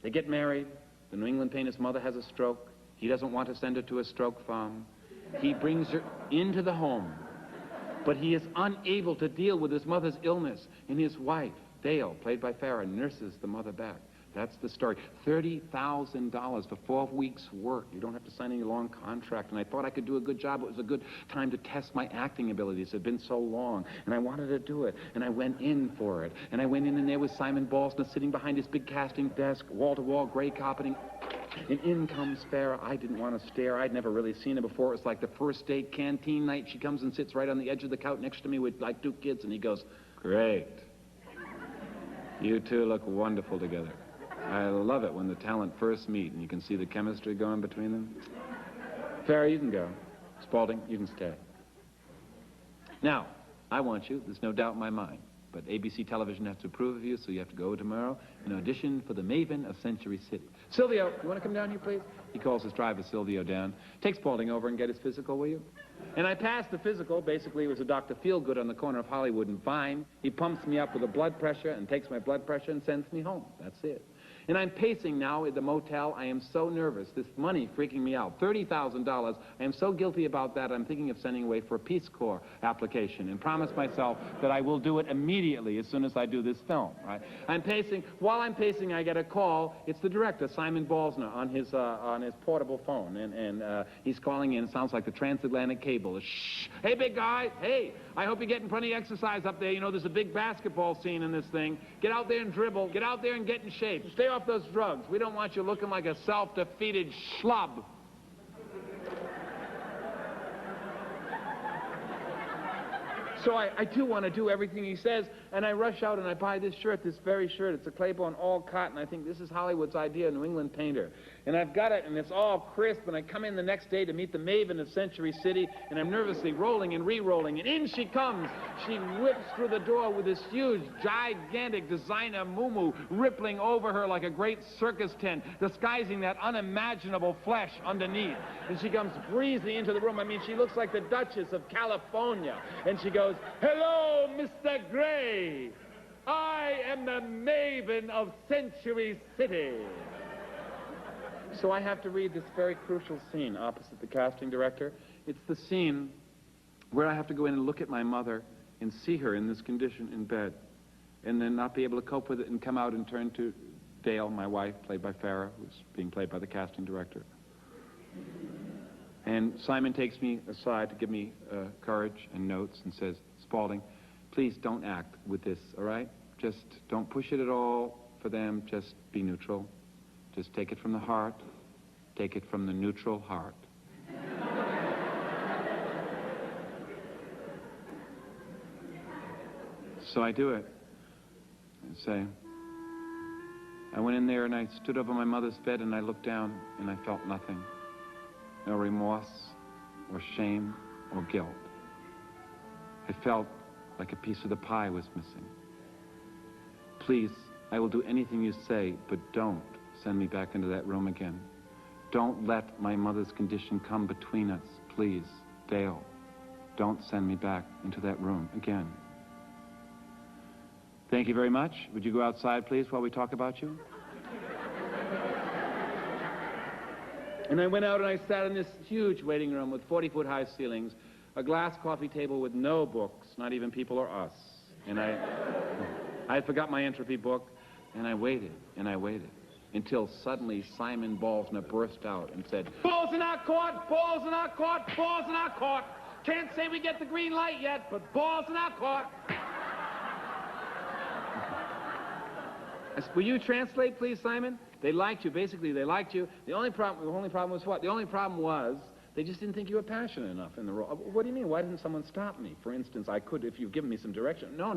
Speaker 1: They get married. The New England painter's mother has a stroke. He doesn't want to send her to a stroke farm. He brings her into the home. But he is unable to deal with his mother's illness. And his wife, Dale, played by Farah, nurses the mother back. That's the story. $30,000 for 12 weeks' work. You don't have to sign any long contract. And I thought I could do a good job. It was a good time to test my acting abilities. It had been so long. And I wanted to do it. And I went in for it. And I went in, and there was Simon Balsner sitting behind his big casting desk, wall-to-wall gray carpeting. And in comes Farah. I didn't want to stare. I'd never really seen her before. It was like the first date canteen night. She comes and sits right on the edge of the couch next to me with like 2 kids. And he goes, great. You two look wonderful together. I love it when the talent first meet and you can see the chemistry going between them. Farah, you can go. Spaulding, you can stay. Now, I want you, there's no doubt in my mind, but ABC Television has to approve of you, so you have to go tomorrow and audition for the Maven of Century City. Silvio, you want to come down here, please? He calls his driver, Silvio, down. Take Spaulding over and get his physical, will you? And I passed the physical. Basically, it was a Dr. Feelgood on the corner of Hollywood and Vine. He pumps me up with a blood pressure and takes my blood pressure and sends me home. That's it. And I'm pacing now at the motel. I am so nervous. This money freaking me out. $30,000. I am so guilty about that. I'm thinking of sending away for a Peace Corps application and promise myself that I will do it immediately as soon as I do this film. Right? I'm pacing. While I'm pacing, I get a call. It's the director, Simon Balsner, on his portable phone. And he's calling in. It sounds like the transatlantic cable. Shh. Hey, big guy. Hey, I hope you're getting plenty of exercise up there. You know, there's a big basketball scene in this thing. Get out there and dribble. Get out there and get in shape. Stay off those drugs. We don't want you looking like a self-defeated schlub. So I do want to do everything he says, and I rush out and I buy this shirt, this very shirt. It's a Claiborne all cotton. I think this is Hollywood's idea, New England painter. And I've got it, and it's all crisp, and I come in the next day to meet the Maven of Century City, and I'm nervously rolling and re-rolling, and in she comes. She whips through the door with this huge, gigantic designer muumuu rippling over her like a great circus tent, disguising that unimaginable flesh underneath. And she comes breezing into the room. I mean, she looks like the Duchess of California. And she goes, hello, Mr. Gray. I am the Maven of Century City. So I have to read this very crucial scene opposite the casting director. It's the scene where I have to go in and look at my mother and see her in this condition in bed, and then not be able to cope with it and come out and turn to Dale, my wife, played by Farah, who's being played by the casting director. And Simon takes me aside to give me courage and notes and says, Spaulding, please don't act with this, all right? Just don't push it at all for them. Just be neutral. Just take it from the heart. Take it from the neutral heart. So I do it. And say, I went in there and I stood over my mother's bed and I looked down and I felt nothing. No remorse or shame or guilt. It felt like a piece of the pie was missing. Please, I will do anything you say, but don't send me back into that room again. Don't let my mother's condition come between us, please. Dale, don't send me back into that room again. Thank you very much. Would you go outside, please, while we talk about you? And I went out and I sat in this huge waiting room with 40-foot high ceilings, a glass coffee table with no books, not even People or Us. And I forgot my entropy book, and I waited, and I waited. until suddenly Simon Ballsner burst out and said, "Balls in our court, balls in our court, balls in our court. Can't say we get the green light yet, but balls in our court." I said, "Will you translate, please, Simon?" They liked you. Basically, they liked you. The only problem was what? The only problem was they just didn't think you were passionate enough in the role. What do you mean? Why didn't someone stop me? For instance, I could if you've given me some direction. No.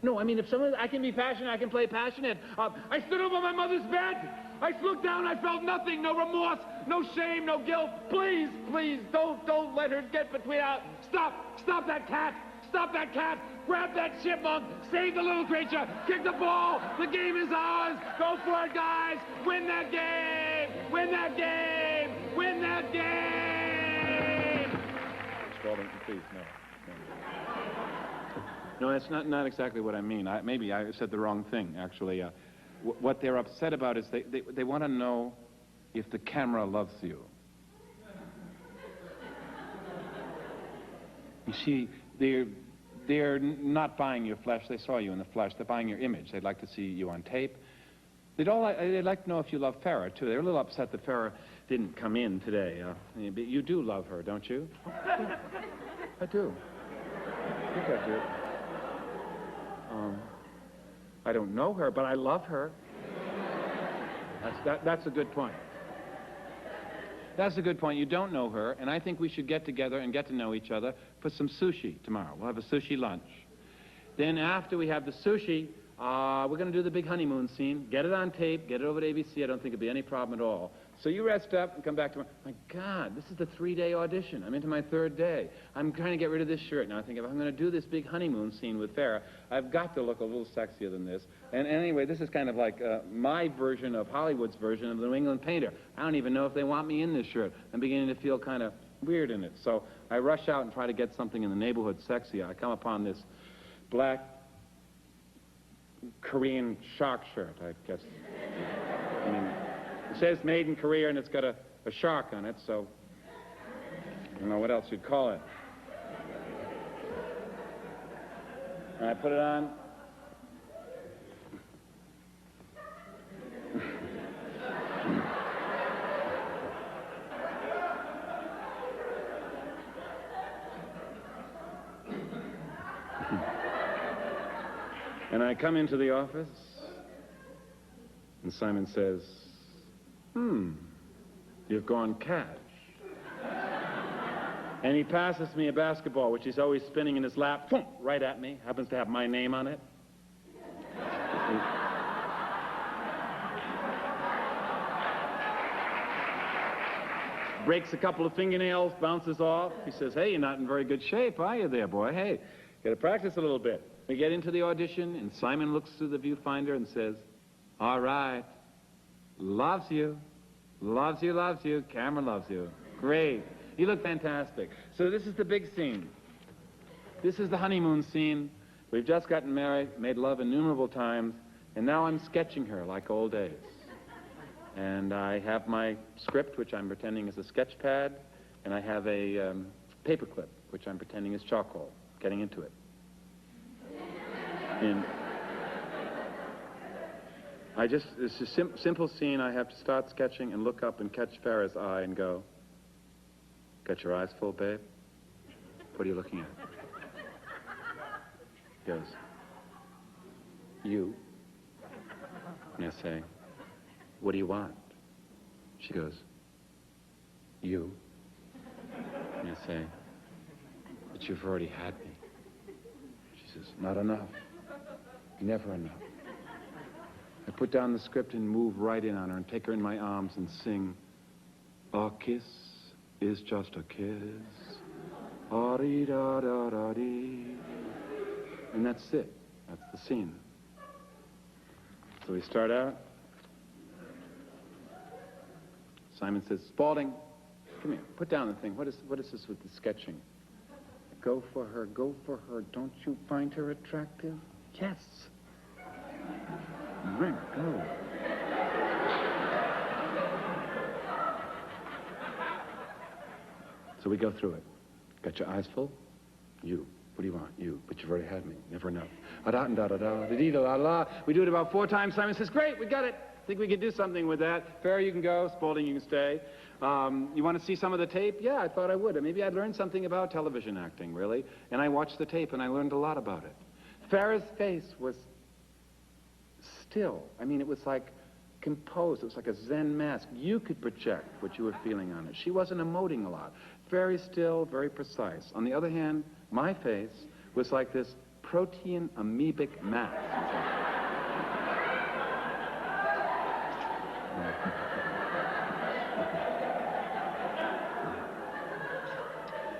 Speaker 1: No, I mean, if someone, I can be passionate, I can play passionate. I stood over my mother's bed. I looked down, I felt nothing, no remorse, no shame, no guilt. Please, don't let her get between our... Stop that cat. Stop that cat. Grab that chipmunk. Save the little creature. Kick the ball. The game is ours. Go for it, guys. Win that game. Win that game. Win that game. Spalding, please, no. No, that's not exactly what I mean. Maybe I said the wrong thing, actually. What they're upset about is they want to know if the camera loves you. You see, they're not buying your flesh. They saw you in the flesh. They're buying your image. They'd like to see you on tape. They'd like to know if you love Farah, too. They're a little upset that Farah didn't come in today. But you do love her, don't you? I do. I think I do. I don't know her, but I love her. That's a good point. That's a good point. You don't know her, and I think we should get together and get to know each other for some sushi tomorrow. We'll have a sushi lunch. Then after we have the sushi, we're going to do the big honeymoon scene. Get it on tape, get it over to ABC. I don't think it'll be any problem at all. So you rest up and come back tomorrow. My God, this is the 3-day audition. I'm into my 3rd day. I'm trying to get rid of this shirt. Now I think if I'm going to do this big honeymoon scene with Farah, I've got to look a little sexier than this. And anyway, this is kind of like my version of Hollywood's version of the New England Painter. I don't even know if they want me in this shirt. I'm beginning to feel kind of weird in it. So I rush out and try to get something in the neighborhood sexy. I come upon this black Korean shark shirt, I guess. I mean, it says made in Korea and it's got a shark on it, so I don't know what else you'd call it. And I put it on. And I come into the office, and Simon says, you've gone cash. And he passes me a basketball, which he's always spinning in his lap, right at me, happens to have my name on it. Breaks a couple of fingernails, bounces off. He says, "Hey, you're not in very good shape, are you there, boy? Hey, got to practice a little bit." We get into the audition, and Simon looks through the viewfinder and says, "All right, loves you, loves you, loves you, camera loves you. Great, you look fantastic." So this is the big scene. This is the honeymoon scene. We've just gotten married, made love innumerable times, and now I'm sketching her like old days. And I have my script, which I'm pretending is a sketch pad, and I have a paperclip, which I'm pretending is charcoal, getting into it. And it's a simple scene. I have to start sketching and look up and catch Farah's eye and go, "Got your eyes full, babe? What are you looking at?" He goes, "You." And I say, "What do you want?" She goes, "You." And I say, "But you've already had me." She says, "Not enough. Never enough." I put down the script and move right in on her and take her in my arms and sing, "A kiss is just a kiss. Ah-dee-da-da-da-dee." And that's it. That's the scene. So we start out. Simon says, "Spaulding, come here. Put down the thing. What is this with the sketching? Go for her, go for her. Don't you find her attractive?" "Yes." Right, go. So we go through it. "Got your eyes full? You. What do you want? You. But you've already had me. Never enough. Da-da-da-da-da-da-dee-da-da-da. We do it about 4 times. Simon says, "Great, we got it. think we could do something with that. Farah, you can go. Spaulding, you can stay. You want to see some of the tape? Yeah, I thought I would. Maybe I'd learn something about television acting, really. And I watched the tape, and I learned a lot about it. Farah's face was still. I mean, it was like composed. It was like a Zen mask. You could project what you were feeling on it. She wasn't emoting a lot. Very still, very precise. On the other hand, my face was like this protein amoebic mass.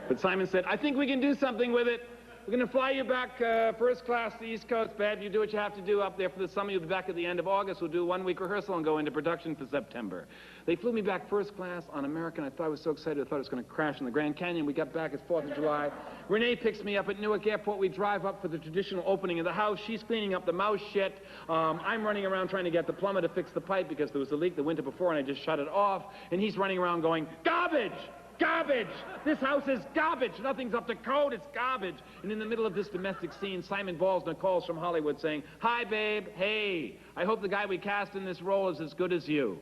Speaker 1: But Simon said, I think we can do something with it. We're going to fly you back first class to the East Coast, Bab. You do what you have to do up there for the summer. You'll be back at the end of August. We'll do a 1-week rehearsal and go into production for September. They flew me back first class on American. I thought I was so excited. I thought I was going to crash in the Grand Canyon. We got back. It's 4th of July. Renee picks me up at Newark Airport. We drive up for the traditional opening of the house. She's cleaning up the mouse shit. I'm running around trying to get the plumber to fix the pipe because there was a leak the winter before and I just shut it off. And he's running around going, garbage! Garbage! This house is garbage! Nothing's up to code, it's garbage! And in the middle of this domestic scene, Simon Ball's Nicole's from Hollywood saying, hi, babe, hey, I hope the guy we cast in this role is as good as you.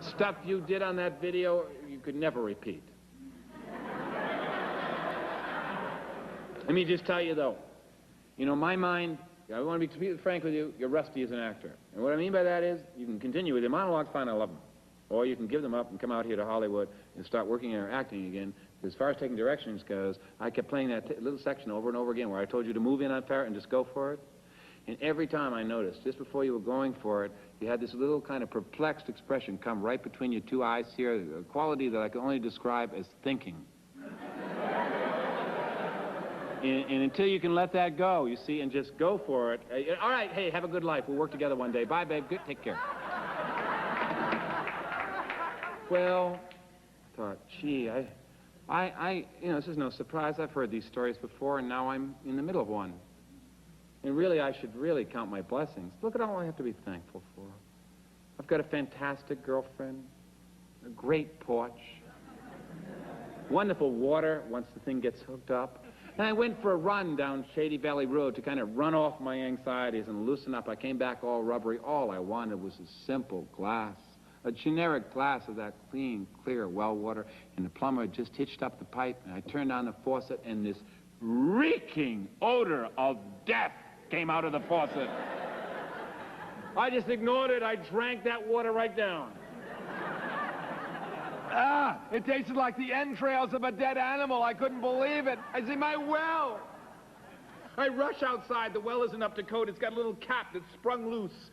Speaker 1: Stuff you did on that video, you could never repeat. Let me just tell you, though, you know, my mind, I want to be completely frank with you, you're rusty as an actor. And what I mean by that is, you can continue with your monologues, fine, I love them. Or you can give them up and come out here to Hollywood and start working or acting again. As far as taking directions goes, I kept playing that little section over and over again where I told you to move in on Farah and just go for it. And every time I noticed, just before you were going for it, you had this little kind of perplexed expression come right between your two eyes here, a quality that I can only describe as thinking. And until you can let that go, you see, and just go for it. All right, hey, have a good life. We'll work together one day. Bye, babe. Good. Take care. Well, I thought, gee, you know, this is no surprise. I've heard these stories before, and now I'm in the middle of one. And really, I should really count my blessings. Look at all I have to be thankful for. I've got a fantastic girlfriend, a great porch, wonderful water once the thing gets hooked up. And I went for a run down Shady Valley Road to kind of run off my anxieties and loosen up. I came back all rubbery. All I wanted was a simple glass. A generic glass of that clean, clear well water, and the plumber had just hitched up the pipe, and I turned on the faucet, and this reeking odor of death came out of the faucet. I just ignored it. I drank that water right down. It tasted like the entrails of a dead animal. I couldn't believe it. I see my well. I rush outside. The well isn't up to code. It's got a little cap that's sprung loose.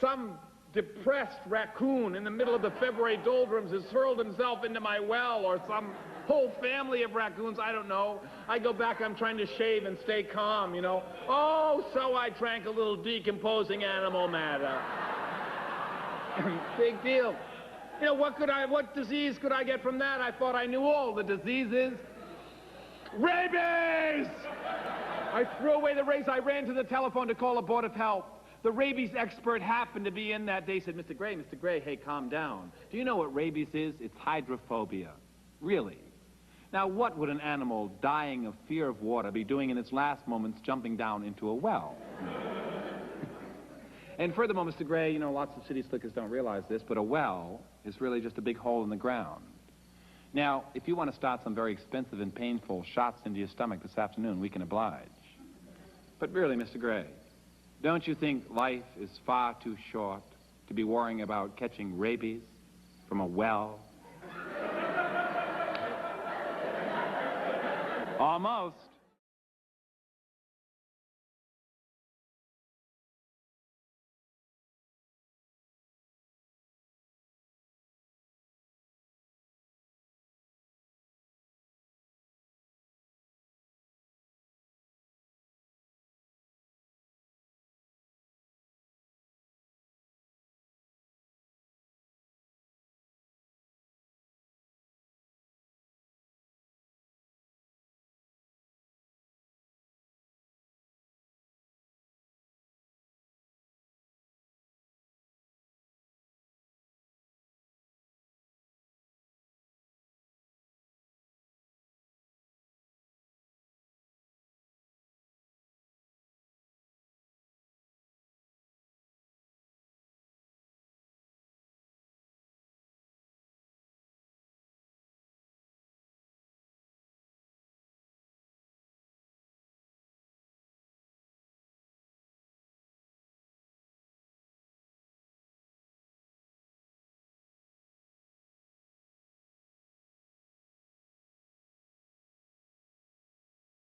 Speaker 1: Some depressed raccoon in the middle of the February doldrums has hurled himself into my well, or some whole family of raccoons, I don't know. I go back, I'm trying to shave and stay calm, you know. Oh, so I drank a little decomposing animal matter. Big deal. You know, what disease could I get from that? I thought I knew all the diseases. Rabies! I threw away the race. I ran to the telephone to call a board of health. The rabies expert happened to be in that day. He said, Mr. Gray, hey, calm down. Do you know what rabies is? It's hydrophobia. Really. Now, what would an animal dying of fear of water be doing in its last moments jumping down into a well? And furthermore, Mr. Gray, you know, lots of city slickers don't realize this, but a well is really just a big hole in the ground. Now, if you want to start some very expensive and painful shots into your stomach this afternoon, we can oblige. But really, Mr. Gray, don't you think life is far too short to be worrying about catching rabies from a well? Almost.